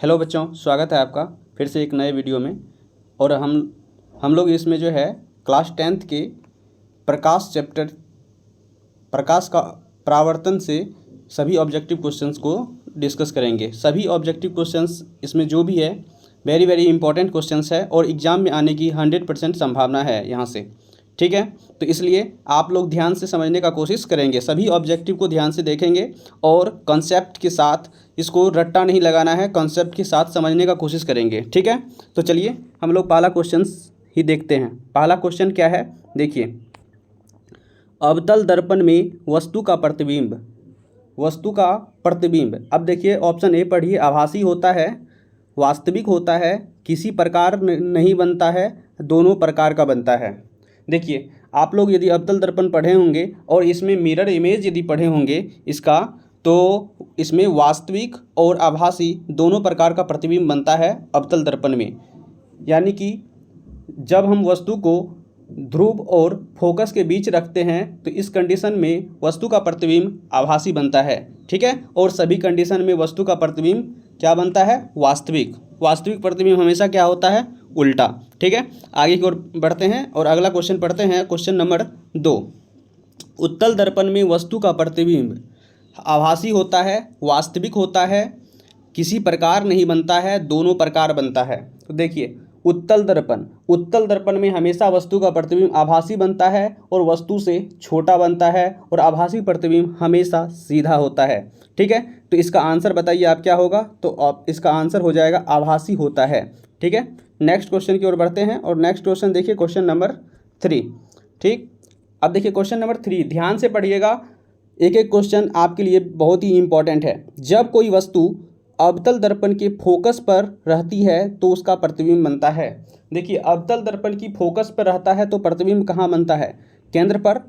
Hello बच्चों, स्वागत है आपका फिर से एक नए वीडियो में। और हम लोग इसमें जो है क्लास 10th के प्रकाश चैप्टर प्रकाश का परावर्तन से सभी ऑब्जेक्टिव क्वेश्चंस को डिस्कस करेंगे। सभी ऑब्जेक्टिव क्वेश्चंस इसमें जो भी है वेरी वेरी इंपॉर्टेंट क्वेश्चंस है और एग्ज़ाम में आने की 100% संभावना है यहाँ से। ठीक है, तो इसलिए आप लोग ध्यान से समझने का कोशिश करेंगे, सभी ऑब्जेक्टिव को ध्यान से देखेंगे और कॉन्सेप्ट के साथ, इसको रट्टा नहीं लगाना है, कॉन्सेप्ट के साथ समझने का कोशिश करेंगे। ठीक है, तो चलिए हम लोग पहला क्वेश्चन ही देखते हैं। पहला क्वेश्चन क्या है, देखिए। अवतल दर्पण में वस्तु का प्रतिबिंब, वस्तु का प्रतिबिंब। अब देखिए ऑप्शन ए पढ़िए। आभासी होता है, वास्तविक होता है, किसी प्रकार नहीं बनता है, दोनों प्रकार का बनता है। देखिए आप लोग यदि अवतल दर्पण पढ़े होंगे और इसमें मिरर इमेज यदि पढ़े होंगे इसका, तो इसमें वास्तविक और आभासी दोनों प्रकार का प्रतिबिंब बनता है अवतल दर्पण में। यानी कि जब हम वस्तु को ध्रुव और फोकस के बीच रखते हैं तो इस कंडीशन में वस्तु का प्रतिबिंब आभासी बनता है। ठीक है, और सभी कंडीशन में वस्तु का प्रतिबिंब क्या बनता है, वास्तविक। वास्तविक प्रतिबिंब हमेशा क्या होता है, उल्टा। ठीक है, आगे की ओर बढ़ते हैं और अगला क्वेश्चन पढ़ते हैं। Question number 2। उत्तल दर्पण में वस्तु का प्रतिबिंब आभासी होता है, वास्तविक होता है, किसी प्रकार नहीं बनता है, दोनों प्रकार बनता है। तो देखिए उत्तल दर्पण में हमेशा वस्तु का प्रतिबिंब आभासी बनता है और वस्तु से छोटा बनता है, और आभासी प्रतिबिंब हमेशा सीधा होता है। ठीक है, तो इसका आंसर बताइए आप क्या होगा। तो इसका आंसर हो जाएगा आभासी होता है। ठीक है, नेक्स्ट क्वेश्चन की ओर बढ़ते हैं और नेक्स्ट क्वेश्चन देखिए, क्वेश्चन नंबर 3। ठीक, अब देखिए क्वेश्चन नंबर 3, ध्यान से पढ़िएगा, एक एक क्वेश्चन आपके लिए बहुत ही इंपॉर्टेंट है। जब कोई वस्तु अवतल दर्पण के फोकस पर रहती है तो उसका प्रतिबिंब बनता है। देखिए अवतल दर्पण की फोकस पर रहता है तो प्रतिबिंब कहाँ बनता है, केंद्र पर,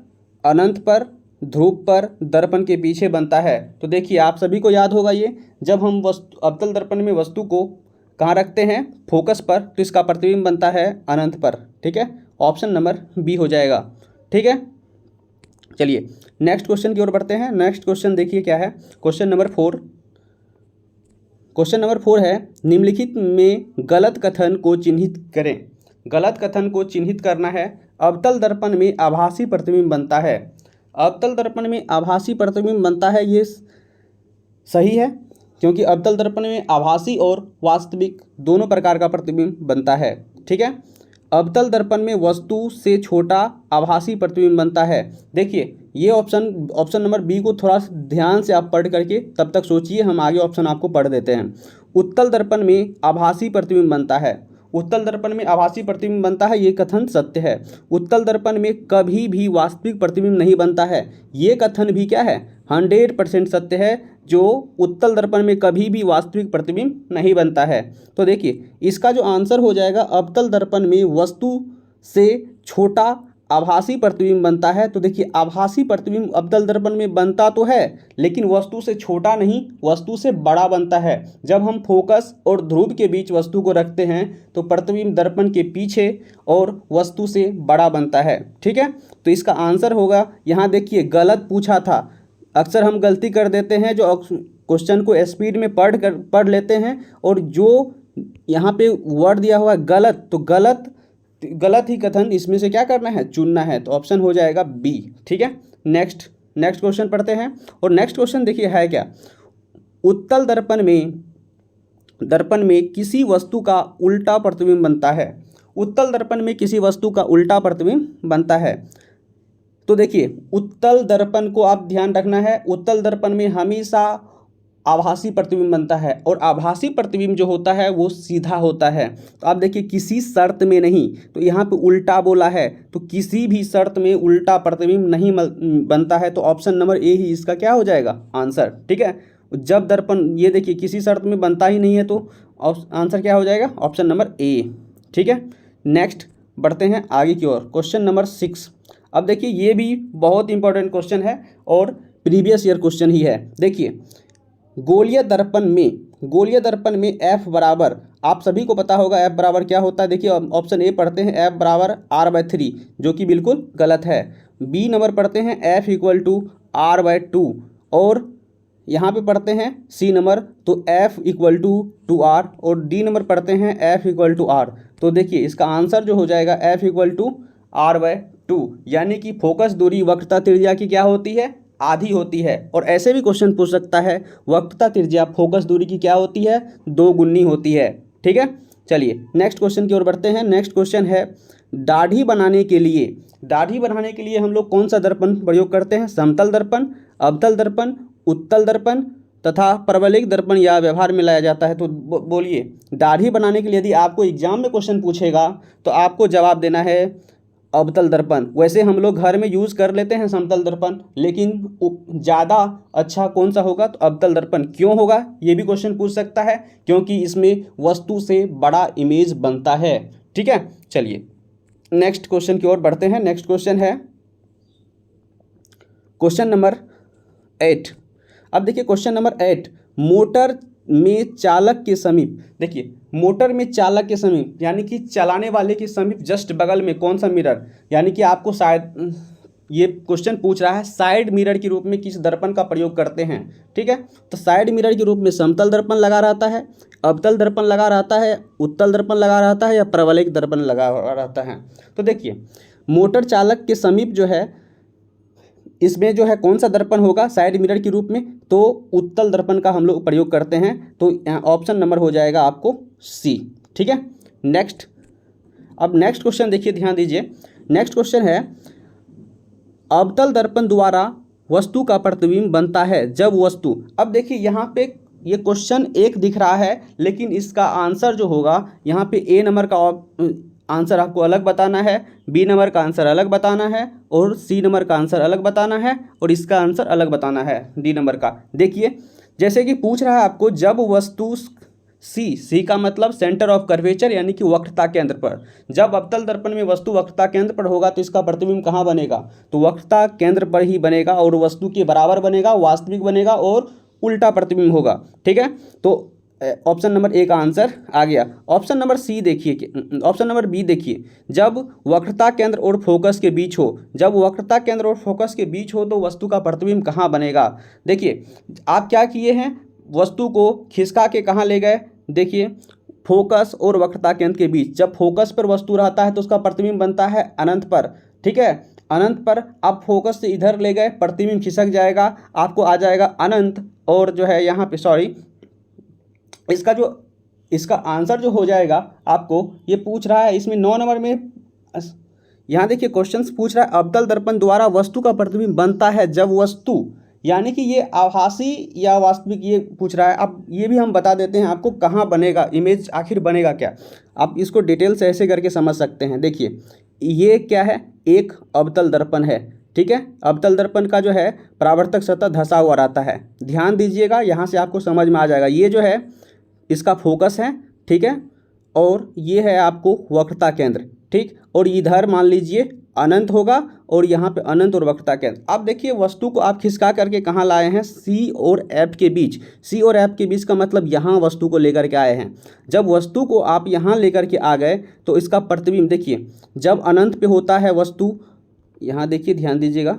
अनंत पर, ध्रुव पर, दर्पण के पीछे बनता है। तो देखिए आप सभी को याद होगा ये, जब हम अवतल दर्पण में वस्तु को कहाँ रखते हैं, फोकस पर, तो इसका प्रतिबिंब बनता है अनंत पर। ठीक है, ऑप्शन नंबर बी हो जाएगा। ठीक है, चलिए नेक्स्ट क्वेश्चन की ओर बढ़ते हैं। नेक्स्ट क्वेश्चन देखिए क्या है, क्वेश्चन नंबर 4। क्वेश्चन नंबर 4 है, निम्नलिखित में गलत कथन को चिन्हित करें। गलत कथन को चिन्हित करना है। अवतल दर्पण में आभासी प्रतिबिंब बनता है, अवतल दर्पण में आभासी प्रतिबिंब बनता है, ये सही है, क्योंकि अवतल दर्पण में आभासी और वास्तविक दोनों प्रकार का प्रतिबिंब बनता है। ठीक है, अवतल दर्पण में वस्तु से छोटा आभासी प्रतिबिंब बनता है। देखिए ये ऑप्शन नंबर बी को थोड़ा ध्यान से आप पढ़ करके तब तक सोचिए, हम आगे ऑप्शन आपको पढ़ देते हैं। उत्तल दर्पण में आभासी प्रतिबिंब बनता है, उत्तल दर्पण में आभासी प्रतिबिंब बनता है, ये कथन सत्य है। उत्तल दर्पण में कभी भी वास्तविक प्रतिबिंब नहीं बनता है, ये कथन भी क्या है, 100% सत्य है, जो उत्तल दर्पण में कभी भी वास्तविक प्रतिबिंब नहीं बनता है। तो देखिए इसका जो आंसर हो जाएगा, अवतल दर्पण में वस्तु से छोटा आभासी प्रतिबिंब बनता है। तो देखिए आभासी प्रतिबिंब अवतल दर्पण में बनता तो है, लेकिन वस्तु से छोटा नहीं, वस्तु से बड़ा बनता है। जब हम फोकस और ध्रुव के बीच वस्तु को रखते हैं तो प्रतिबिंब दर्पण के पीछे और वस्तु से बड़ा बनता है। ठीक है, तो इसका आंसर होगा, यहाँ देखिए गलत पूछा था। अक्सर हम गलती कर देते हैं, जो क्वेश्चन को स्पीड में पढ़ लेते हैं, और जो यहाँ पे वर्ड दिया हुआ है गलत, तो गलत ही कथन इसमें से क्या करना है, चुनना है। तो ऑप्शन हो जाएगा बी। ठीक है, नेक्स्ट क्वेश्चन पढ़ते हैं और नेक्स्ट क्वेश्चन देखिए है क्या। उत्तल दर्पण में किसी वस्तु का उल्टा प्रतिबिंब बनता है, उत्तल दर्पण में किसी वस्तु का उल्टा प्रतिबिंब बनता है। तो देखिए उत्तल दर्पण को आप ध्यान रखना है, उत्तल दर्पण में हमेशा आभासी प्रतिबिंब बनता है, और आभासी प्रतिबिंब जो होता है वो सीधा होता है। तो आप देखिए किसी शर्त में नहीं, तो यहाँ पे उल्टा बोला है, तो किसी भी शर्त में उल्टा प्रतिबिंब नहीं बनता है। तो ऑप्शन नंबर ए ही इसका क्या हो जाएगा, आंसर। ठीक है, जब दर्पण, ये देखिए किसी शर्त में बनता ही नहीं है, तो आंसर क्या हो जाएगा, ऑप्शन नंबर ए। ठीक है, नेक्स्ट बढ़ते हैं आगे की ओर, क्वेश्चन नंबर 6। अब देखिए ये भी बहुत इंपॉर्टेंट क्वेश्चन है और प्रीवियस ईयर क्वेश्चन ही है। देखिए गोलीय दर्पण में एफ बराबर, आप सभी को पता होगा एफ बराबर क्या होता है। देखिए ऑप्शन ए पढ़ते हैं एफ बराबर r/3, जो कि बिल्कुल गलत है। बी नंबर पढ़ते हैं एफ इक्वल टू r/2, और यहाँ पे पढ़ते हैं सी नंबर, तो F इक्वल टू आर, और डी नंबर पढ़ते हैं F इक्वल टू आर। तो देखिए इसका आंसर जो हो जाएगा F इक्वल टू R/2, यानी कि फोकस दूरी वक्रता त्रिज्या की क्या होती है, आधी होती है। और ऐसे भी क्वेश्चन पूछ सकता है, वक्रता त्रिज्या फोकस दूरी की क्या होती है, 2 गुनी होती है। ठीक है, चलिए नेक्स्ट क्वेश्चन की ओर बढ़ते हैं। नेक्स्ट क्वेश्चन है, दाढ़ी बनाने के लिए हम लोग कौन सा दर्पण प्रयोग करते हैं, समतल दर्पण, अवतल दर्पण, उत्तल दर्पण तथा परवलयिक दर्पण या व्यवहार में लाया जाता है। तो बोलिए, दाढ़ी बनाने के लिए यदि आपको एग्जाम में क्वेश्चन पूछेगा तो आपको जवाब देना है अवतल दर्पण। वैसे हम लोग घर में यूज़ कर लेते हैं समतल दर्पण, लेकिन ज़्यादा अच्छा कौन सा होगा, तो अवतल दर्पण। क्यों होगा, ये भी क्वेश्चन पूछ सकता है, क्योंकि इसमें वस्तु से बड़ा इमेज बनता है। ठीक है, चलिए नेक्स्ट क्वेश्चन की ओर बढ़ते हैं। नेक्स्ट क्वेश्चन है क्वेश्चन नंबर 8। अब देखिए क्वेश्चन नंबर 8, मोटर में चालक के समीप, देखिए मोटर में चालक के समीप यानी कि चलाने वाले के समीप जस्ट बगल में कौन सा मिरर, यानी कि आपको शायद ये क्वेश्चन पूछ रहा है साइड मिरर के रूप में किस दर्पण का प्रयोग करते हैं। ठीक है, तो साइड मिरर के रूप में समतल दर्पण लगा रहता है, अवतल दर्पण लगा रहता है, उत्तल दर्पण लगा रहता है, या परवलयिक दर्पण लगा रहता है। तो देखिए मोटर चालक के समीप जो है, इसमें जो है कौन सा दर्पण होगा साइड मिरर के रूप में, तो उत्तल दर्पण का हम लोग प्रयोग करते हैं। तो ऑप्शन नंबर हो जाएगा आपको सी। ठीक है, नेक्स्ट। अब नेक्स्ट क्वेश्चन देखिए, ध्यान दीजिए। नेक्स्ट क्वेश्चन है, अवतल दर्पण द्वारा वस्तु का प्रतिबिंब बनता है जब वस्तु, अब देखिए यहाँ पे ये क्वेश्चन एक दिख रहा है, लेकिन इसका आंसर जो होगा यहाँ पे ए नंबर का आंसर आपको अलग बताना है, बी नंबर का आंसर अलग बताना है, और सी नंबर का आंसर अलग बताना है, और इसका आंसर अलग बताना है डी नंबर का। देखिए जैसे कि पूछ रहा है आपको, जब वस्तु सी का मतलब सेंटर ऑफ कर्वेचर यानी कि वक्रता केंद्र पर, जब अवतल दर्पण में वस्तु वक्रता केंद्र पर होगा तो इसका प्रतिबिंब कहाँ बनेगा, तो वक्रता केंद्र पर ही बनेगा, और वस्तु के बराबर बनेगा, वास्तविक बनेगा, और उल्टा प्रतिबिंब होगा। ठीक है, तो ऑप्शन नंबर ए का आंसर आ गया। ऑप्शन नंबर सी देखिए, ऑप्शन नंबर बी देखिए, जब वक्रता केंद्र और फोकस के बीच हो, जब वक्रता केंद्र और फोकस के बीच हो तो वस्तु का प्रतिबिंब कहाँ बनेगा। देखिए आप क्या किए हैं, वस्तु को खिसका के कहाँ ले गए, देखिए फोकस और वक्रता केंद्र के बीच, जब फोकस पर वस्तु रहता है तो उसका प्रतिबिंब बनता है अनंत पर। ठीक है, अनंत पर आप फोकस से इधर ले गए, प्रतिबिंब खिसक जाएगा, आपको आ जाएगा अनंत, और जो है यहाँ पे सॉरी, इसका आंसर जो हो जाएगा, आपको ये पूछ रहा है इसमें 9 नंबर में, यहाँ देखिए क्वेश्चंस पूछ रहा है, अवतल दर्पण द्वारा वस्तु का प्रतिबिंब बनता है जब वस्तु, यानी कि ये आभासी या वास्तविक ये पूछ रहा है। अब ये भी हम बता देते हैं आपको कहाँ बनेगा, इमेज आखिर बनेगा क्या, आप इसको डिटेल से ऐसे करके समझ सकते हैं। देखिए ये क्या है, एक अवतल दर्पण है। ठीक है, अवतल दर्पण का जो है परावर्तक सतह धंसा हुआ रहता है, ध्यान दीजिएगा, यहाँ से आपको समझ में आ जाएगा। ये जो है इसका फोकस है, ठीक है, और ये है आपको वक्रता केंद्र। ठीक, और इधर मान लीजिए अनंत होगा, और यहाँ पे अनंत और वक्रता केंद्र। अब देखिए वस्तु को आप खिसका करके कहाँ लाए हैं, सी और एफ के बीच। सी और एफ के बीच का मतलब यहाँ वस्तु को लेकर के आए हैं। जब वस्तु को आप यहाँ लेकर के आ गए तो इसका प्रतिबिंब देखिए, जब अनंत पे होता है वस्तु, यहाँ देखिए ध्यान दीजिएगा,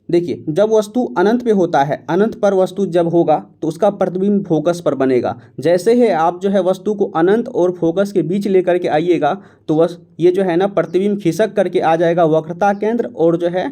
देखिए जब वस्तु अनंत पे होता है, अनंत पर वस्तु जब होगा तो उसका प्रतिबिंब फोकस पर बनेगा। जैसे ही आप जो है वस्तु को अनंत और फोकस के बीच लेकर के आइएगा तो ये जो है ना प्रतिबिंब खिसक करके आ जाएगा वक्रता केंद्र और जो है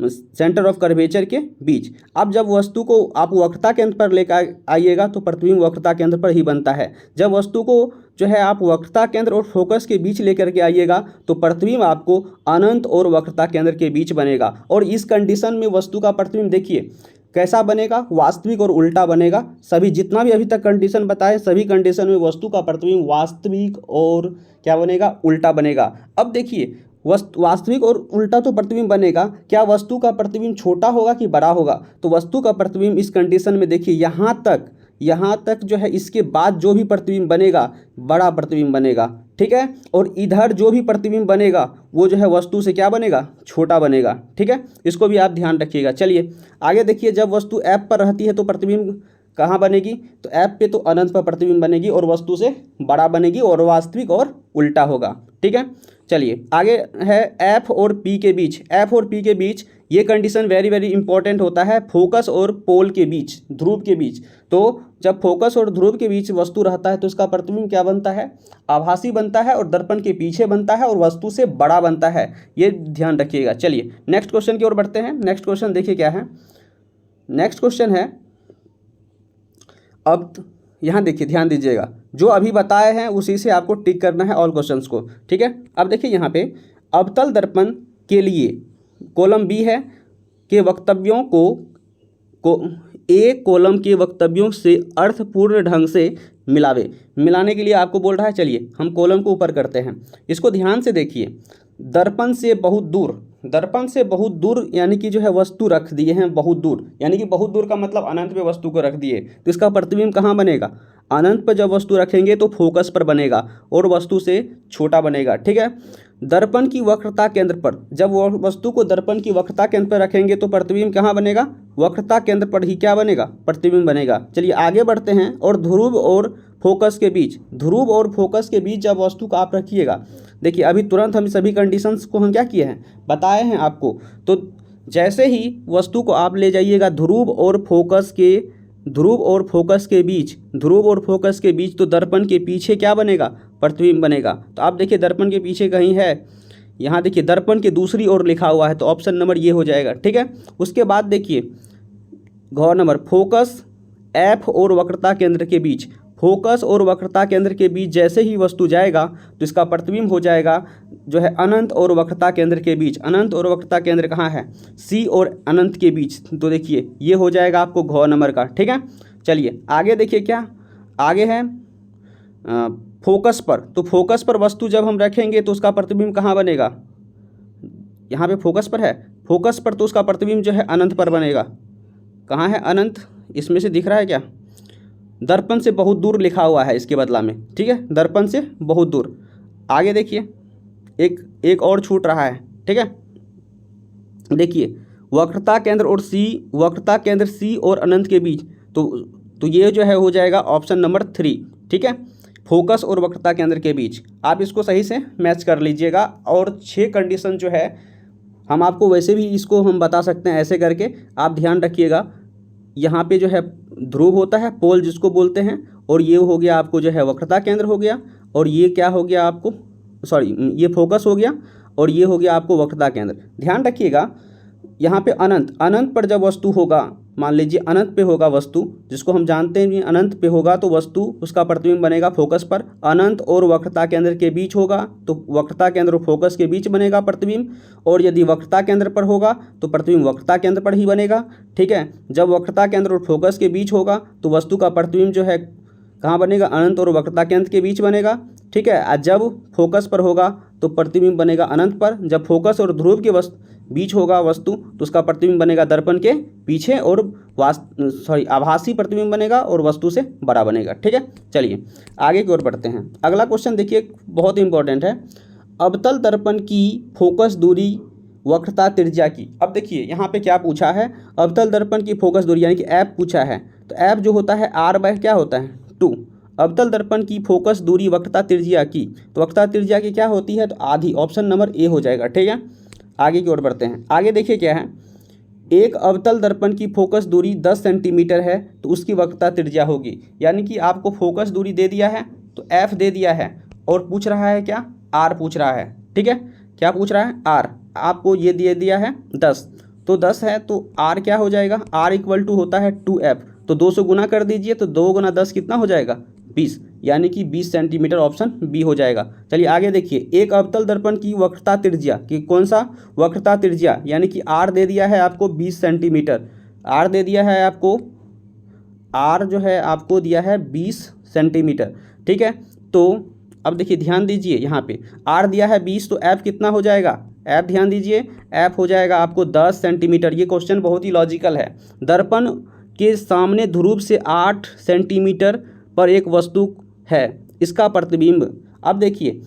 सेंटर ऑफ कर्वेचर के बीच। अब जब वस्तु को आप वक्रता केंद्र पर लेकर आइएगा तो प्रतिबिंब वक्रता केंद्र पर ही बनता है। जब वस्तु को जो है आप वक्रता केंद्र और फोकस के बीच लेकर के आइएगा तो प्रतिबिंब आपको अनंत और वक्रता केंद्र के बीच बनेगा। और इस कंडीशन में वस्तु का प्रतिबिंब देखिए कैसा बनेगा, वास्तविक और उल्टा बनेगा। सभी जितना भी अभी तक कंडीशन बताए सभी कंडीशन में वस्तु का प्रतिबिंब वास्तविक और क्या बनेगा, उल्टा बनेगा। अब देखिए वास्तविक और उल्टा तो प्रतिबिंब बनेगा, क्या वस्तु का प्रतिबिंब छोटा होगा कि बड़ा होगा, तो वस्तु का प्रतिबिंब इस कंडीशन में देखिए यहाँ तक जो है इसके बाद जो भी प्रतिबिंब बनेगा बड़ा प्रतिबिंब बनेगा। ठीक है, और इधर जो भी प्रतिबिंब बनेगा वो जो है वस्तु से क्या बनेगा, छोटा बनेगा। ठीक है, इसको भी आप ध्यान रखिएगा। चलिए आगे देखिए, जब वस्तु ऐप पर रहती है तो प्रतिबिंब कहाँ बनेगी, तो ऐप पे तो अनंत पर प्रतिबिंब बनेगी और वस्तु से बड़ा बनेगी और वास्तविक और उल्टा होगा। ठीक है, चलिए आगे है एफ और पी के बीच। एफ और पी के बीच ये कंडीशन वेरी वेरी इंपॉर्टेंट होता है फोकस और पोल के बीच, ध्रुव के बीच। तो जब फोकस और ध्रुव के बीच वस्तु रहता है तो इसका प्रतिबिंब क्या बनता है, आभासी बनता है और दर्पण के पीछे बनता है और वस्तु से बड़ा बनता है, ये ध्यान रखिएगा। चलिए नेक्स्ट क्वेश्चन की ओर बढ़ते हैं। नेक्स्ट क्वेश्चन देखिए क्या है। नेक्स्ट क्वेश्चन है, अब यहाँ देखिए ध्यान दीजिएगा, जो अभी बताए हैं उसी से आपको टिक करना है ऑल क्वेश्चंस को, ठीक है। अब देखिए यहाँ पे अवतल दर्पण के लिए कॉलम बी है के वक्तव्यों को ए कॉलम के वक्तव्यों से अर्थपूर्ण ढंग से मिलाने के लिए आपको बोल रहा है। चलिए हम कॉलम को ऊपर करते हैं, इसको ध्यान से देखिए। दर्पण से बहुत दूर यानी कि जो है वस्तु रख दिए हैं बहुत दूर, यानी कि बहुत दूर का मतलब अनंत पे वस्तु को रख दिए, तो इसका प्रतिबिंब कहाँ बनेगा, अनंत पर जब वस्तु रखेंगे तो फोकस पर बनेगा और वस्तु से छोटा बनेगा, ठीक है। दर्पण की वक्रता केंद्र पर, जब वस्तु को दर्पण की वक्रता केंद्र पर रखेंगे तो प्रतिबिंब कहाँ बनेगा, वक्रता केंद्र पर ही क्या बनेगा, प्रतिबिंब बनेगा। चलिए आगे बढ़ते हैं। और ध्रुव और फोकस के बीच जब वस्तु को आप रखिएगा, देखिए अभी तुरंत हम सभी कंडीशंस को हम क्या किए हैं, बताए हैं आपको। तो जैसे ही वस्तु को आप ले जाइएगा ध्रुव और फोकस के बीच तो दर्पण के पीछे क्या बनेगा, प्रतिबिंब बनेगा। तो आप देखिए दर्पण के पीछे कहीं है, यहाँ देखिए दर्पण के दूसरी ओर लिखा हुआ है, तो ऑप्शन नंबर ये हो जाएगा, ठीक है। उसके बाद देखिए गौर नंबर, फोकस एफ और वक्रता केंद्र के बीच जैसे ही वस्तु जाएगा तो इसका प्रतिबिंब हो जाएगा जो है अनंत और वक्रता केंद्र के बीच। अनंत और वक्रता केंद्र कहाँ है, सी और अनंत के बीच, तो देखिए ये हो जाएगा आपको घ नंबर का, ठीक है। चलिए आगे देखिए क्या आगे है, फोकस पर। तो फोकस पर वस्तु जब हम रखेंगे तो उसका प्रतिबिंब कहाँ बनेगा, यहाँ पे फोकस पर है, फोकस पर तो उसका प्रतिबिंब जो है अनंत पर बनेगा। कहाँ है अनंत, इसमें से दिख रहा है क्या, दर्पण से बहुत दूर लिखा हुआ है इसके बदला में, ठीक है, दर्पण से बहुत दूर। आगे देखिए एक और छूट रहा है, ठीक है। देखिए वक्रता केंद्र सी और अनंत के बीच, तो ये जो है हो जाएगा ऑप्शन नंबर 3, ठीक है, फोकस और वक्रता केंद्र के बीच। आप इसको सही से मैच कर लीजिएगा। और 6 कंडीशन जो है हम आपको वैसे भी इसको हम बता सकते हैं ऐसे करके, आप ध्यान रखिएगा। यहाँ पे जो है ध्रुव होता है, पोल जिसको बोलते हैं, और ये हो गया आपको जो है वक्रता केंद्र हो गया, और ये क्या हो गया आपको, ये फोकस हो गया, और ये हो गया आपको वक्रता केंद्र। ध्यान रखिएगा यहाँ पे अनंत पर जब वस्तु होगा, मान लीजिए अनंत पे होगा वस्तु, जिसको हम जानते हैं अनंत पे होगा तो वस्तु उसका प्रतिबिंब बनेगा फोकस पर। अनंत और वक्रता केंद्र के बीच होगा तो वक्रता केंद्र और फोकस के बीच बनेगा प्रतिबिंब, और यदि वक्रता केंद्र पर होगा तो प्रतिबिंब वक्रता केंद्र पर ही बनेगा, ठीक है। जब वक्रता केंद्र और फोकस के बीच होगा तो वस्तु का प्रतिबिंब जो है कहाँ बनेगा, अनंत और वक्रता केंद्र के बीच बनेगा, ठीक है। जब फोकस पर होगा तो प्रतिबिंब बनेगा अनंत पर, जब फोकस और ध्रुव के बीच होगा वस्तु तो उसका प्रतिबिंब बनेगा दर्पण के पीछे, और आभासी प्रतिबिंब बनेगा और वस्तु से बड़ा बनेगा, ठीक है। चलिए आगे की ओर बढ़ते हैं। अगला क्वेश्चन देखिए बहुत इंपॉर्टेंट है, अवतल दर्पण की फोकस दूरी वक्रता त्रिज्या की। अब देखिए यहाँ पे क्या पूछा है, अवतल दर्पण की फोकस दूरी यानी कि एफ पूछा है, तो एफ जो होता है आर बाय क्या होता है 2। अवतल दर्पण की फोकस दूरी वक्रता त्रिज्या की, तो वक्रता त्रिज्या की क्या होती है, तो आधी, ऑप्शन नंबर ए हो जाएगा, ठीक है। आगे की ओर बढ़ते हैं। आगे देखिए क्या है, एक अवतल दर्पण की फोकस दूरी 10 सेंटीमीटर है तो उसकी वक्रता त्रिज्या होगी, यानी कि आपको फोकस दूरी दे दिया है तो एफ दे दिया है और पूछ रहा है क्या, आर पूछ रहा है, ठीक है। क्या पूछ रहा है, आर, आपको ये दे दिया है 10, तो 10 है तो आर क्या हो जाएगा, आर इक्वल टू होता है 2f, तो 2 से गुना कर दीजिए तो 2 गुना 10 कितना हो जाएगा 20, यानी कि 20 सेंटीमीटर, ऑप्शन बी हो जाएगा। चलिए आगे देखिए, एक अवतल दर्पण की वक्रता त्रिज्या कि कौन सा, वक्रता त्रिज्या यानी कि आर दे दिया है आपको 20 सेंटीमीटर, आर दे दिया है आपको, आर जो है आपको दिया है 20 सेंटीमीटर, ठीक है। तो अब देखिए ध्यान दीजिए, यहाँ पे आर दिया है 20 तो एफ कितना हो जाएगा, एफ ध्यान दीजिए, एफ हो जाएगा आपको 10 सेंटीमीटर। ये क्वेश्चन बहुत ही लॉजिकल है। दर्पण के सामने ध्रुव से 8 सेंटीमीटर पर एक वस्तु है, इसका प्रतिबिंब, अब देखिए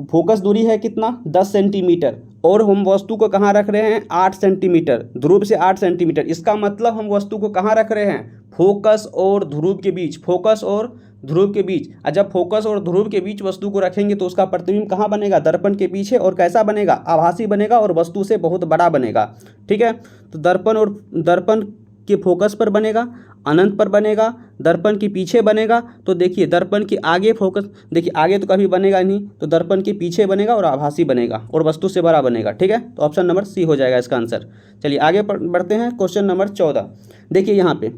फोकस दूरी है कितना 10 सेंटीमीटर और हम वस्तु को कहाँ रख रहे हैं 8 सेंटीमीटर, ध्रुव से 8 सेंटीमीटर, इसका मतलब हम वस्तु को कहाँ रख रहे हैं, फोकस और ध्रुव के बीच, फोकस और ध्रुव के बीच, और जब फोकस और ध्रुव के बीच वस्तु को रखेंगे तो उसका प्रतिबिंब कहाँ बनेगा, दर्पण के पीछे, और कैसा बनेगा, आभासी बनेगा और वस्तु से बहुत बड़ा बनेगा। ठीक है, तो दर्पण के फोकस पर बनेगा, अनंत पर बनेगा, दर्पण के पीछे बनेगा। तो देखिए दर्पण के आगे फोकस, देखिए आगे तो कभी बनेगा नहीं, तो दर्पण के पीछे बनेगा और आभासी बनेगा और वस्तु से बड़ा बनेगा। ठीक है, तो ऑप्शन नंबर सी हो जाएगा इसका आंसर। चलिए आगे बढ़ते हैं, क्वेश्चन नंबर 14। देखिए यहाँ पे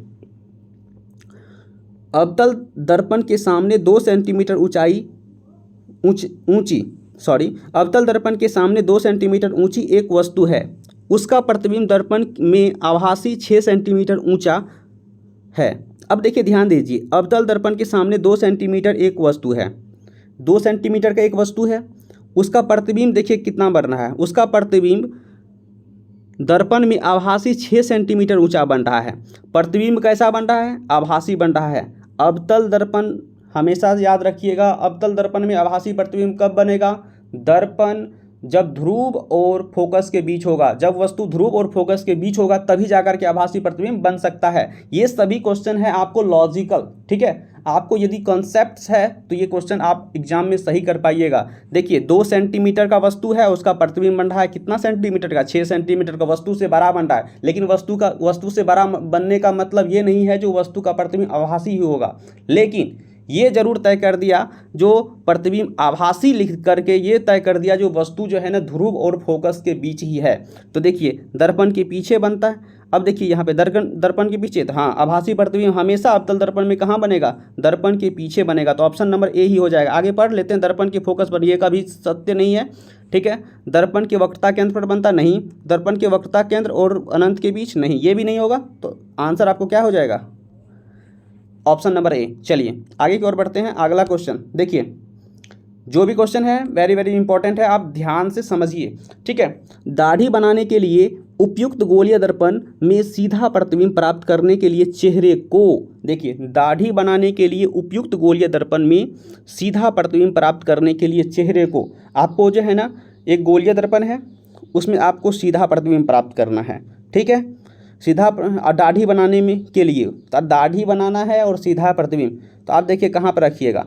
अवतल दर्पण के सामने 2 सेंटीमीटर अवतल दर्पण के सामने 2 सेंटीमीटर ऊंची एक वस्तु है, उसका प्रतिबिंब दर्पण में आभासी 6 सेंटीमीटर ऊंचा है। अब देखिए ध्यान दीजिए, अवतल दर्पण के सामने 2 सेंटीमीटर एक वस्तु है, 2 सेंटीमीटर का एक वस्तु है, उसका प्रतिबिंब देखिए कितना बन रहा है, उसका प्रतिबिंब दर्पण में आभासी 6 सेंटीमीटर ऊंचा बन रहा है। प्रतिबिंब कैसा बन रहा है, आभासी बन रहा है। अवतल दर्पण, हमेशा याद रखिएगा, अवतल दर्पण में आभासी प्रतिबिंब कब बनेगा, दर्पण जब ध्रुव और फोकस के बीच होगा, जब वस्तु ध्रुव और फोकस के बीच होगा तभी जाकर के आभासी प्रतिबिंब बन सकता है। ये सभी क्वेश्चन है आपको लॉजिकल। ठीक है, आपको यदि कॉन्सेप्ट्स है तो ये क्वेश्चन आप एग्जाम में सही कर पाइएगा। देखिए 2 सेंटीमीटर का वस्तु है, उसका प्रतिबिंब बन रहा है कितना सेंटीमीटर का, 6 सेंटीमीटर का, वस्तु से बड़ा बन रहा है। लेकिन वस्तु से बड़ा बनने का मतलब ये नहीं है जो वस्तु का प्रतिबिंब आभासी ही होगा, लेकिन ये जरूर तय कर दिया, जो प्रतिबिंब आभासी लिख करके ये तय कर दिया जो वस्तु जो है ना ध्रुव और फोकस के बीच ही है। तो देखिए दर्पण के पीछे बनता है। अब देखिए यहाँ पे दर्पण के पीछे, तो हाँ आभासी प्रतिबिंब हमेशा अवतल दर्पण में कहाँ बनेगा, दर्पण के पीछे बनेगा। तो ऑप्शन नंबर ए ही हो जाएगा। आगे पढ़ लेते हैं, दर्पण के फोकस पर, ये कभी सत्य नहीं है। ठीक है, दर्पण के वक्रता केंद्र पर बनता नहीं, दर्पण के वक्रता केंद्र और अनंत के बीच नहीं, ये भी नहीं होगा। तो आंसर आपको क्या हो जाएगा, ऑप्शन नंबर ए। चलिए आगे की ओर बढ़ते हैं। अगला क्वेश्चन देखिए, जो भी क्वेश्चन है वेरी वेरी इंपॉर्टेंट है, आप ध्यान से समझिए। ठीक है, दाढ़ी बनाने के लिए उपयुक्त गोलीय दर्पण में सीधा प्रतिबिंब प्राप्त करने के लिए चेहरे को, देखिए दाढ़ी बनाने के लिए उपयुक्त गोलीय दर्पण में सीधा प्रतिबिंब प्राप्त करने के लिए चेहरे को, आपको जो है ना एक गोलीय दर्पण है उसमें आपको सीधा प्रतिबिंब प्राप्त करना है। ठीक है, सीधा दाढ़ी बनाने में के लिए, तो दाढ़ी बनाना है और सीधा प्रतिबिंब, तो आप देखिए कहाँ पर रखिएगा,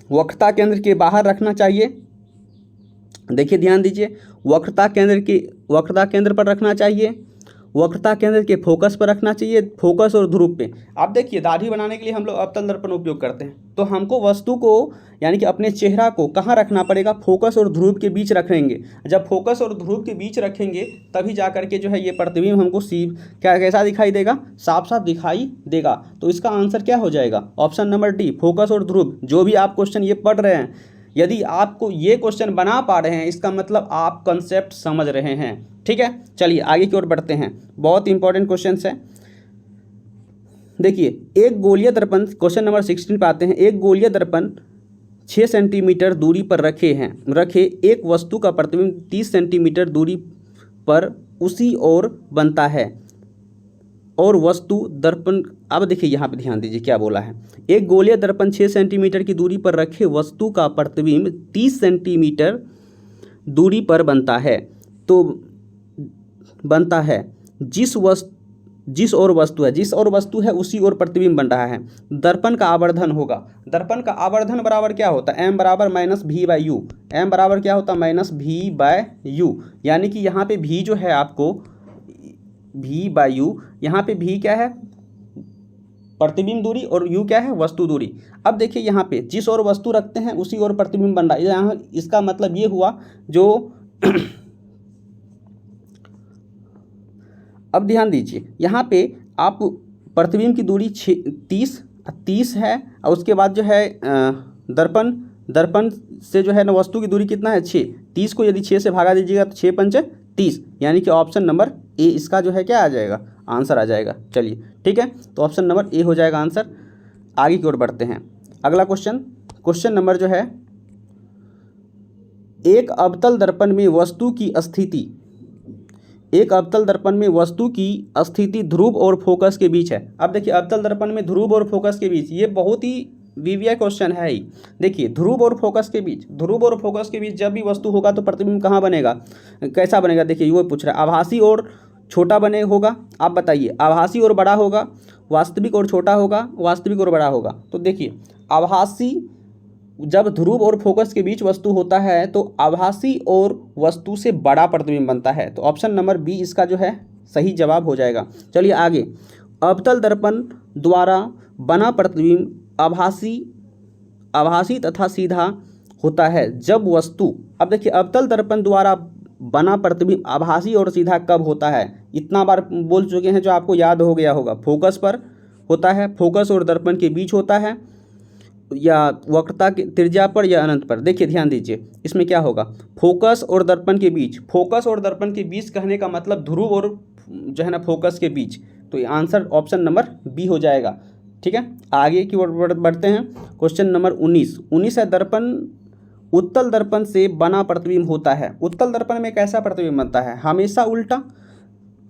वक्रता केंद्र के बाहर रखना चाहिए। देखिए ध्यान दीजिए, वक्रता केंद्र पर रखना चाहिए, वक्रता केंद्र के फोकस पर रखना चाहिए, फोकस और ध्रुव पे। आप देखिए दाढ़ी बनाने के लिए हम लोग अवतल दर्पण उपयोग करते हैं, तो हमको वस्तु को यानी कि अपने चेहरा को कहाँ रखना पड़ेगा, फोकस और ध्रुव के बीच रखेंगे। जब फोकस और ध्रुव के बीच रखेंगे तभी जा करके जो है ये प्रतिबिंब हमको कैसा दिखाई देगा, साफ साफ दिखाई देगा। तो इसका आंसर क्या हो जाएगा, ऑप्शन नंबर डी, फोकस और ध्रुव। जो भी आप क्वेश्चन ये पढ़ रहे हैं, यदि आपको ये क्वेश्चन बना पा रहे हैं इसका मतलब आप कंसेप्ट समझ रहे हैं। ठीक है, चलिए आगे की ओर बढ़ते हैं, बहुत इंपॉर्टेंट क्वेश्चन है। देखिए एक गोलीय दर्पण, क्वेश्चन नंबर 16 पे आते हैं। एक गोलीय दर्पण 6 सेंटीमीटर दूरी पर रखे एक वस्तु का प्रतिबिंब 30 सेंटीमीटर दूरी पर उसी ओर बनता है और वस्तु दर्पण, अब देखिए यहाँ पे ध्यान दीजिए क्या बोला है, एक गोलीय दर्पण 6 सेंटीमीटर की दूरी पर रखे वस्तु का प्रतिबिंब 30 सेंटीमीटर दूरी पर बनता है, तो बनता है जिस और वस्तु है उसी ओर प्रतिबिंब बन रहा है। दर्पण का आवर्धन होगा, दर्पण का आवर्धन बराबर क्या होता है, m बराबर माइनस भी बाई यू, m बराबर क्या होता है माइनस भी बाय यू, यानी कि यहाँ पे भी जो है आपको भी बाई यू, यहाँ पे भी क्या है प्रतिबिंब दूरी और यू क्या है वस्तु दूरी। अब देखिए यहाँ पे जिस ओर वस्तु रखते हैं उसी ओर प्रतिबिंब बन रहा है, यहाँ इसका मतलब ये हुआ जो अब ध्यान दीजिए यहाँ पे आप प्रतिबिंब की दूरी 30 है और उसके बाद जो है दर्पण से जो है ना वस्तु की दूरी कितना है 6, 30 को यदि 6 से भागा दीजिएगा तो 6 पंचे 30, यानी कि ऑप्शन नंबर ए इसका जो है क्या आ जाएगा, आंसर आ जाएगा। चलिए ठीक है, तो ऑप्शन नंबर ए हो जाएगा आंसर। आगे की ओर बढ़ते हैं। अगला क्वेश्चन नंबर जो है, एक अवतल दर्पण में वस्तु की स्थिति ध्रुव और फोकस के बीच है। अब देखिए अवतल दर्पण में ध्रुव और फोकस के बीच, ये बहुत ही वीवीआई क्वेश्चन है ही। देखिए ध्रुव और फोकस के बीच जब भी वस्तु होगा तो प्रतिबिंब कहाँ बनेगा, कैसा बनेगा, देखिए वो पूछ रहा है आभासी और छोटा बने होगा, आप बताइए। आभासी और बड़ा होगा, वास्तविक और छोटा होगा, वास्तविक और बड़ा होगा। तो देखिए आभासी, जब ध्रुव और फोकस के बीच वस्तु होता है तो आभासी और वस्तु से बड़ा प्रतिबिंब बनता है। तो ऑप्शन नंबर बी इसका जो है सही जवाब हो जाएगा। चलिए आगे, अवतल दर्पण द्वारा बना प्रतिबिंब आभासी तथा सीधा होता है जब वस्तु, अब देखिए अवतल दर्पण द्वारा बना प्रतिबिंब आभासी और सीधा कब होता है, इतना बार बोल चुके हैं जो आपको याद हो गया होगा। फोकस पर होता है, फोकस और दर्पण के बीच होता है, या वक्रता की त्रिज्या पर, या अनंत पर। देखिए ध्यान दीजिए इसमें क्या होगा, फोकस और दर्पण के बीच। फोकस और दर्पण के बीच कहने का मतलब ध्रुव और जो है ना फोकस के बीच। तो ये आंसर ऑप्शन नंबर बी हो जाएगा। ठीक है, आगे की ओर बढ़ते हैं। क्वेश्चन नंबर 19 है, दर्पण उत्तल दर्पण से बना प्रतिबिंब होता है। उत्तल दर्पण में कैसा प्रतिबिंब बनता है, हमेशा उल्टा,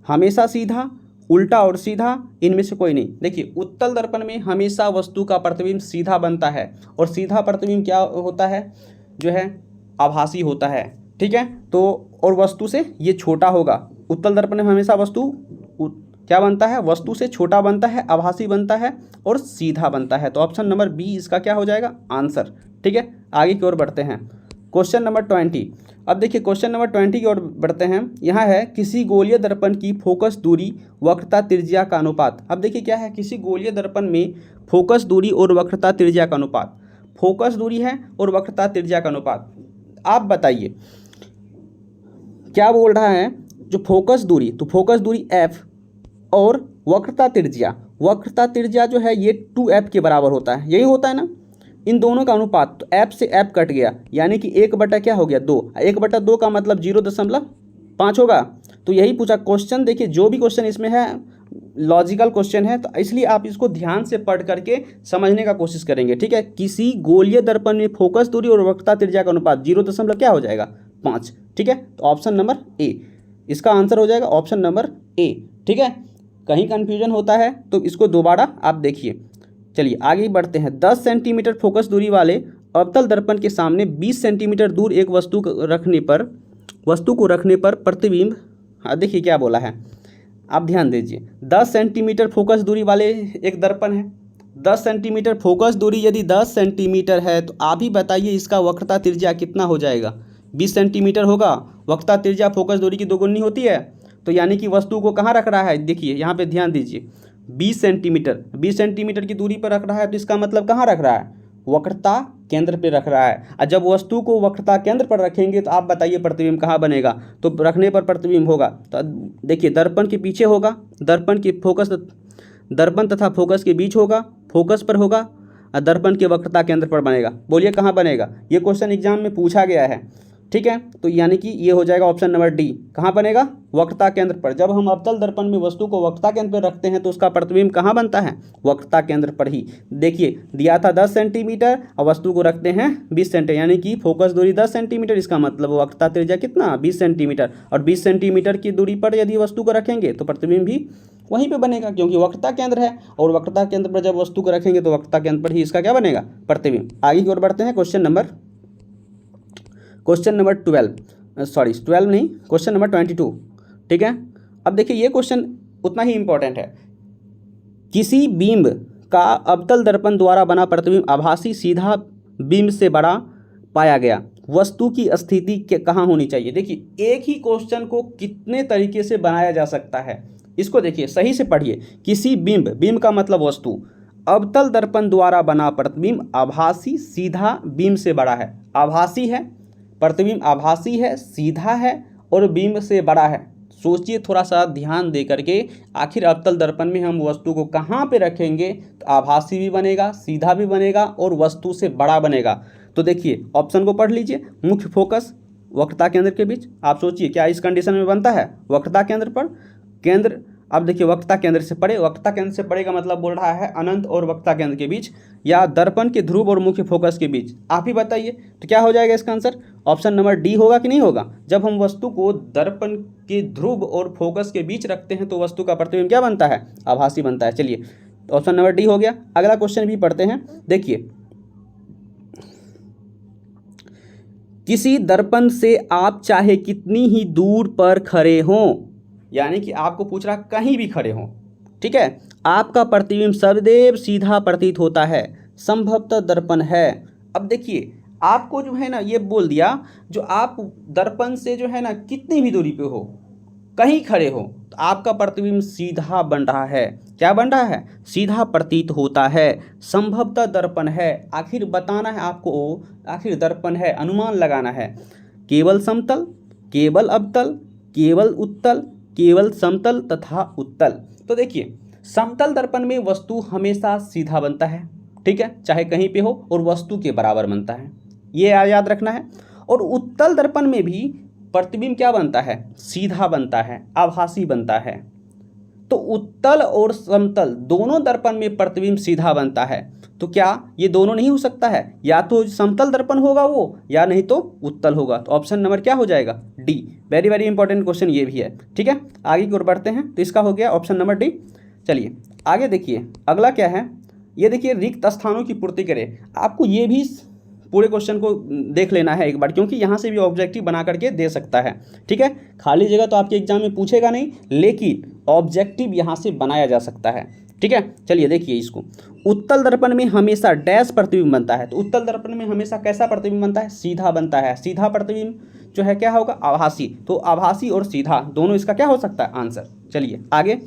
हमेशा सीधा, उल्टा और सीधा, इनमें से कोई नहीं। देखिए उत्तल दर्पण में हमेशा वस्तु का प्रतिबिंब सीधा बनता है, और सीधा प्रतिबिंब क्या होता है, जो है आभासी होता है। ठीक है, तो और वस्तु से ये छोटा होगा। उत्तल दर्पण में हमेशा वस्तु क्या बनता है, वस्तु से छोटा बनता है, आभासी बनता है और सीधा बनता है। तो ऑप्शन नंबर बी इसका क्या हो जाएगा, आंसर। ठीक है, आगे की ओर बढ़ते हैं। Question number 20। अब देखिए क्वेश्चन नंबर 20 की ओर बढ़ते हैं। यहाँ है, किसी गोलीय दर्पण की फोकस दूरी वक्रता त्रिज्या का अनुपात। अब देखिए क्या है, किसी गोलीय दर्पण में फोकस दूरी और वक्रता त्रिज्या का अनुपात। फोकस दूरी है और वक्रता त्रिज्या का अनुपात। आप बताइए क्या बोल रहा है, जो फोकस दूरी, तो फोकस दूरी f और वक्रता त्रिज्या जो है ये 2f के बराबर होता है, यही होता है ना, इन दोनों का अनुपात। तो f से f कट गया, यानी कि 1/, क्या हो गया, 2। 1/2 का मतलब 0.5 होगा। तो यही पूछा क्वेश्चन। देखिए जो भी क्वेश्चन इसमें है लॉजिकल क्वेश्चन है, तो इसलिए आप इसको ध्यान से पढ़ करके समझने का कोशिश करेंगे। ठीक है, किसी गोलीय दर्पण में फोकस दूरी और वक्रता त्रिज्या का अनुपात 0. क्या हो जाएगा, 5। ठीक है, तो ऑप्शन नंबर ए इसका आंसर हो जाएगा, ऑप्शन नंबर ए। ठीक है, कहीं कन्फ्यूजन होता है तो इसको दोबारा आप देखिए। चलिए आगे बढ़ते हैं। 10 सेंटीमीटर फोकस दूरी वाले अवतल दर्पण के सामने 20 सेंटीमीटर दूर एक वस्तु को रखने पर प्रतिबिंब, हाँ देखिए क्या बोला है, आप ध्यान दीजिए। 10 सेंटीमीटर फोकस दूरी वाले एक दर्पण है। 10 सेंटीमीटर फोकस दूरी यदि 10 सेंटीमीटर है तो आप ही बताइए इसका वक्रता त्रिज्या कितना हो जाएगा। 20 सेंटीमीटर होगा, वक्रता त्रिज्या फोकस दूरी की दोगुनी होती है। तो यानी कि वस्तु को कहाँ रख रहा है, देखिए यहाँ पे ध्यान दीजिए, 20 सेंटीमीटर की दूरी पर रख रहा है, तो इसका मतलब कहाँ रख रहा है, वक्रता केंद्र पे रख रहा है। और जब वस्तु को वक्रता केंद्र पर रखेंगे तो आप बताइए प्रतिबिंब कहाँ बनेगा, तो रखने पर प्रतिबिंब होगा। तो देखिए दर्पण के पीछे होगा, दर्पण तथा फोकस के बीच होगा, फोकस पर होगा, और दर्पण के वक्रता केंद्र पर बनेगा। बोलिए कहाँ बनेगा, ये क्वेश्चन एग्जाम में पूछा गया है। ठीक है, तो यानी कि ये हो जाएगा ऑप्शन नंबर डी। कहाँ बनेगा, वक्रता केंद्र पर। जब हम अवतल दर्पण में वस्तु को वक्रता केंद्र पर रखते हैं तो उसका प्रतिबिंब कहाँ बनता है, वक्रता केंद्र पर ही। देखिए दिया था 10 सेंटीमीटर और वस्तु को रखते हैं 20 सेंटीमीटर, यानी कि फोकस दूरी 10 सेंटीमीटर, इसका मतलब वक्रता त्रिज्या कितना, 20 सेंटीमीटर। और 20 सेंटीमीटर की दूरी पर यदि वस्तु को रखेंगे तो प्रतिबिंब भी वहीं पे बनेगा, क्योंकि वक्रता केंद्र है, और वक्रता केंद्र पर जब वस्तु को रखेंगे तो वक्रता केंद्र पर ही इसका क्या बनेगा, प्रतिबिंब। आगे की ओर बढ़ते हैं। क्वेश्चन नंबर 12 नहीं, क्वेश्चन नंबर 22। ठीक है, अब देखिए ये क्वेश्चन उतना ही इंपॉर्टेंट है। किसी बिंब का अवतल दर्पण द्वारा बना प्रतिबिंब आभासी सीधा बिंब से बड़ा पाया गया, वस्तु की स्थिति कहाँ होनी चाहिए। देखिए एक ही क्वेश्चन को कितने तरीके से बनाया जा सकता है, इसको देखिए सही से पढ़िए। किसी बिंब का मतलब वस्तु, अवतल दर्पण द्वारा बना प्रतिबिंब आभासी सीधा बिंब से बड़ा है। आभासी है, प्रतिबिंब आभासी है, सीधा है और बिंब से बड़ा है। सोचिए थोड़ा सा ध्यान दे करके, आखिर अवतल दर्पण में हम वस्तु को कहाँ पे रखेंगे तो आभासी भी बनेगा, सीधा भी बनेगा और वस्तु से बड़ा बनेगा। तो देखिए ऑप्शन को पढ़ लीजिए। मुख्य फोकस वक्रता केंद्र के बीच, आप सोचिए क्या इस कंडीशन में बनता है, वक्रता केंद्र पर केंद्र। अब देखिए वक्रता केंद्र से परे, वक्रता केंद्र से परे का मतलब बोल रहा है अनंत और वक्रता केंद्र के बीच, या दर्पण के ध्रुव और मुख्य फोकस के बीच। आप ही बताइए तो क्या हो जाएगा इसका आंसर, ऑप्शन नंबर डी होगा कि नहीं होगा। जब हम वस्तु को दर्पण के ध्रुव और फोकस के बीच रखते हैं तो वस्तु का प्रतिबिंब क्या बनता है, आभासी बनता है। चलिए ऑप्शन नंबर डी हो गया। अगला क्वेश्चन भी पढ़ते हैं। देखिए किसी दर्पण से आप चाहे कितनी ही दूर पर खड़े हों, यानी कि आपको पूछ रहा कहीं भी खड़े हों, ठीक है। आपका प्रतिबिंब सदैव सीधा प्रतीत होता है, संभवतः दर्पण है। अब देखिए आपको जो है ना ये बोल दिया, जो आप दर्पण से जो है ना कितनी भी दूरी पे हो, कहीं खड़े हो, तो आपका प्रतिबिंब सीधा बन रहा है। क्या बन रहा है? सीधा प्रतीत होता है, संभवतः दर्पण है। आखिर बताना है आपको, आखिर दर्पण है, अनुमान लगाना है। केवल समतल, केवल अवतल, केवल उत्तल, केवल समतल तथा उत्तल। तो देखिए समतल दर्पण में वस्तु हमेशा सीधा बनता है, ठीक है, चाहे कहीं पे हो, और वस्तु के बराबर बनता है, ये याद रखना है। और उत्तल दर्पण में भी प्रतिबिंब क्या बनता है? सीधा बनता है, आभासी बनता है। तो उत्तल और समतल दोनों दर्पण में प्रतिबिंब सीधा बनता है। तो क्या ये दोनों नहीं हो सकता है? या तो समतल दर्पण होगा वो, या नहीं तो उत्तल होगा। तो ऑप्शन नंबर क्या हो जाएगा? D. Very very important question ये भी है, ठीक है। आगे की ओर बढ़ते हैं, तो इसका हो गया ऑप्शन नंबर डी। चलिए आगे देखिए, अगला क्या है, ये देखिए रिक्त स्थानों की पूर्ति करें। आपको ये भी पूरे क्वेश्चन को देख लेना है एक बार, क्योंकि यहाँ से भी ऑब्जेक्टिव बना करके दे सकता है, ठीक है। खाली जगह तो आपके एग्जाम में पूछेगा नहीं, लेकिन ऑब्जेक्टिव यहाँ से बनाया जा सकता है, ठीक है। चलिए देखिए इसको, उत्तल दर्पण में हमेशा डैश प्रतिबिंब बनता है। तो उत्तल दर्पण में हमेशा कैसा प्रतिबिंब बनता है? सीधा बनता है। सीधा प्रतिबिंब जो है क्या होगा? आभासी। तो आभासी और सीधा दोनों इसका क्या हो सकता है? आंसर। चलिए आगे,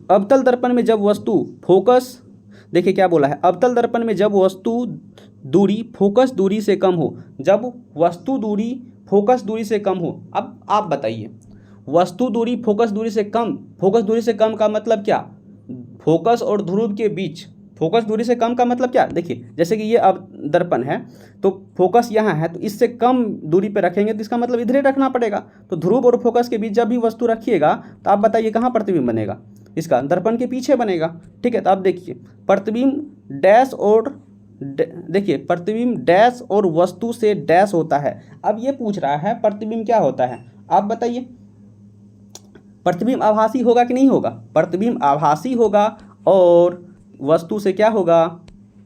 अवतल दर्पण में जब वस्तु फोकस, देखिए क्या बोला है, अवतल दर्पण में जब वस्तु दूरी फोकस दूरी से कम हो, जब वस्तु दूरी फोकस दूरी से कम हो। अब आप बताइए, वस्तु दूरी फोकस दूरी से कम, फोकस दूरी से कम का मतलब क्या? फोकस और ध्रुव के बीच, फोकस दूरी से कम का मतलब क्या? देखिए जैसे कि ये अब दर्पण है, तो फोकस यहाँ है, तो इससे कम दूरी पे रखेंगे, तो इसका मतलब इधर ही रखना पड़ेगा। तो ध्रुव और फोकस के बीच जब भी वस्तु रखिएगा, तो आप बताइए कहाँ प्रतिबिंब बनेगा? इसका दर्पण के पीछे बनेगा, ठीक है। तो आप देखिए प्रतिबिंब डैश और देखिए प्रतिबिंब डैश और वस्तु से डैश होता है। अब ये पूछ रहा है प्रतिबिंब क्या होता है, आप बताइए। प्रतिबिंब आभासी होगा कि नहीं होगा? प्रतिबिंब आभासी होगा, और वस्तु से क्या होगा?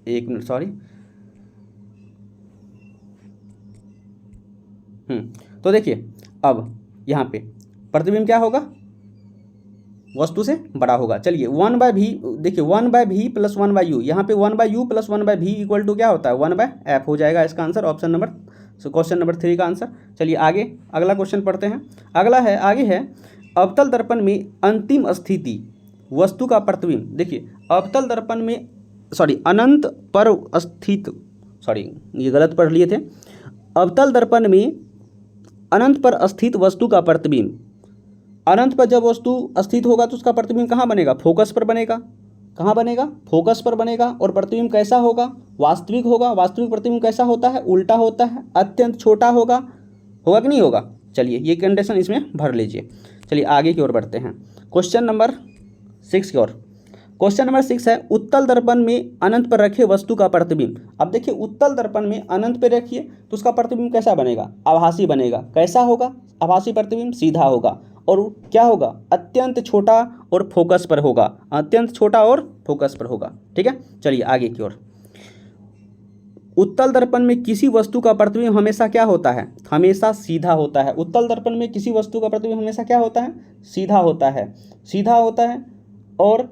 एक मिनट, सॉरी। तो देखिए अब यहाँ पे प्रतिबिंब क्या होगा? वस्तु से बड़ा होगा। चलिए 1/v, देखिए 1/v प्लस 1/u, यहाँ पे 1/u plus 1/v equal to क्या होता है? 1/f हो जाएगा इसका answer, option number, question number 3 का आंसर। चलिए आगे अगला क्वेश्चन पढ़ते हैं। अगला है, आगे है, अवतल दर्पण में अंतिम स्थिति वस्तु का प्रतिबिंब। देखिए अवतल दर्पण में, सॉरी अनंत पर स्थित, सॉरी ये गलत पढ़ लिए थे। अवतल दर्पण में अनंत पर स्थित वस्तु का प्रतिबिंब, अनंत पर जब वस्तु स्थित होगा तो उसका प्रतिबिंब कहाँ बनेगा? फोकस पर बनेगा। कहाँ बनेगा? फोकस पर बनेगा। और प्रतिबिंब कैसा होगा? वास्तविक होगा। वास्तविक प्रतिबिंब कैसा होता है? उल्टा होता है, अत्यंत छोटा होगा। होगा कि नहीं होगा? चलिए ये कंडीशन इसमें भर लीजिए। चलिए आगे की ओर बढ़ते हैं, क्वेश्चन नंबर 6 की ओर। क्वेश्चन नंबर 6 है, उत्तल दर्पण में अनंत पर रखे वस्तु का प्रतिबिंब। अब देखिए उत्तल दर्पण में अनंत पर रखिए तो उसका प्रतिबिंब कैसा बनेगा? आभासी बनेगा। कैसा होगा? आभासी प्रतिबिंब सीधा होगा। और क्या होगा? अत्यंत छोटा और फोकस पर होगा। अत्यंत छोटा और फोकस पर होगा, ठीक है। चलिए आगे की ओर, उत्तल दर्पण में किसी वस्तु का प्रतिबिंब हमेशा क्या होता है? हमेशा सीधा होता है। उत्तल दर्पण में किसी वस्तु का प्रतिबिंब हमेशा क्या होता है? सीधा होता है। सीधा होता है और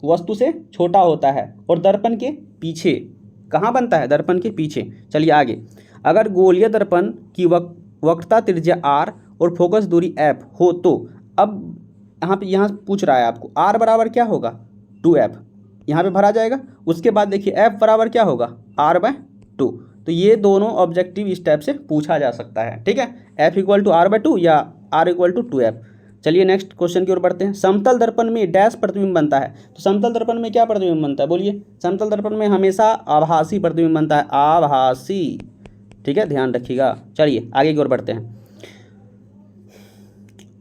वस्तु से छोटा होता है, और दर्पण के पीछे। कहाँ बनता है? दर्पण के पीछे। चलिए आगे, अगर गोलीय दर्पण की वक्रता त्रिज्या r और फोकस दूरी f हो, तो अब यहाँ पूछ रहा है आपको r बराबर क्या होगा? 2f, यहाँ पे भरा जाएगा। उसके बाद देखिए f बराबर क्या होगा? r/2। तो ये दोनों ऑब्जेक्टिव इस टाइप से पूछा जा सकता है, ठीक है। f इक्वल टू r/2 या r इक्वल टू 2f। चलिए नेक्स्ट क्वेश्चन की ओर बढ़ते हैं। समतल दर्पण में डैश प्रतिबिंब बनता है। तो समतल दर्पण में क्या प्रतिबिंब बनता है? बोलिए। समतल दर्पण में हमेशा आभासी प्रतिबिंब बनता है, आभासी, ठीक है, ध्यान रखिएगा। चलिए आगे की ओर बढ़ते हैं।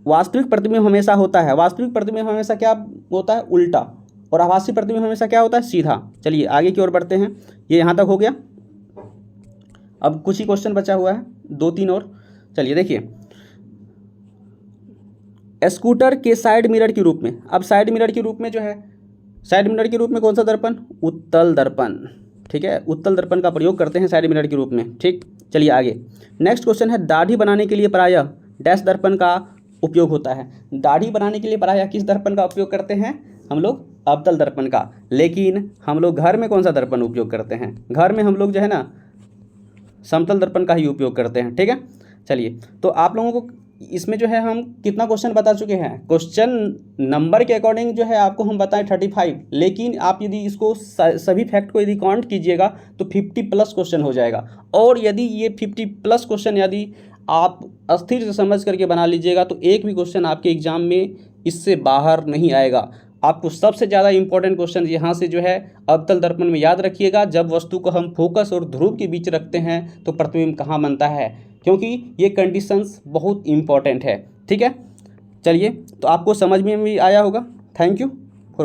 वास्तविक प्रतिबिंब हमेशा होता है, वास्तविक प्रतिबिंब हमेशा क्या होता है? उल्टा। और आभासी प्रतिबिंब हमेशा क्या होता है? सीधा। चलिए आगे की ओर बढ़ते हैं। ये यहाँ तक हो गया। अब कुछ ही क्वेश्चन बचा हुआ है, 2-3 और। चलिए देखिए, स्कूटर के साइड मिरर के रूप में। अब साइड मिरर के रूप में जो है, साइड मिरर के रूप में कौन सा दर्पण? उत्तल दर्पण, ठीक है। उत्तल दर्पण का प्रयोग करते हैं साइड मिरर के रूप में, ठीक। चलिए आगे, नेक्स्ट क्वेश्चन है, दाढ़ी बनाने के लिए प्रायः डैश दर्पण का उपयोग होता है। दाढ़ी बनाने के लिए प्रायः किस दर्पण का उपयोग करते हैं हम लोग? अवतल दर्पण का। लेकिन हम लोग घर में कौन सा दर्पण उपयोग करते हैं? घर में हम लोग जो है ना समतल दर्पण का ही उपयोग करते हैं। ठीक है, चलिए तो आप लोगों को इसमें जो है हम कितना क्वेश्चन बता चुके हैं? क्वेश्चन नंबर के अकॉर्डिंग जो है आपको हम बताएं 35, लेकिन आप यदि इसको सभी फैक्ट को यदि काउंट कीजिएगा तो 50+ क्वेश्चन हो जाएगा। और यदि ये 50+ क्वेश्चन यदि आप अस्थिर से समझ करके बना लीजिएगा तो एक भी क्वेश्चन आपके एग्जाम में इससे बाहर नहीं आएगा। आपको सबसे ज़्यादा इंपॉर्टेंट क्वेश्चन यहाँ से जो है अवतल दर्पण में याद रखिएगा, जब वस्तु को हम फोकस और ध्रुव के बीच रखते हैं तो प्रतिबिंब कहाँ बनता है, क्योंकि ये कंडीशंस बहुत इंपॉर्टेंट है। ठीक है, चलिए तो आपको समझ में भी आया होगा। Thank you.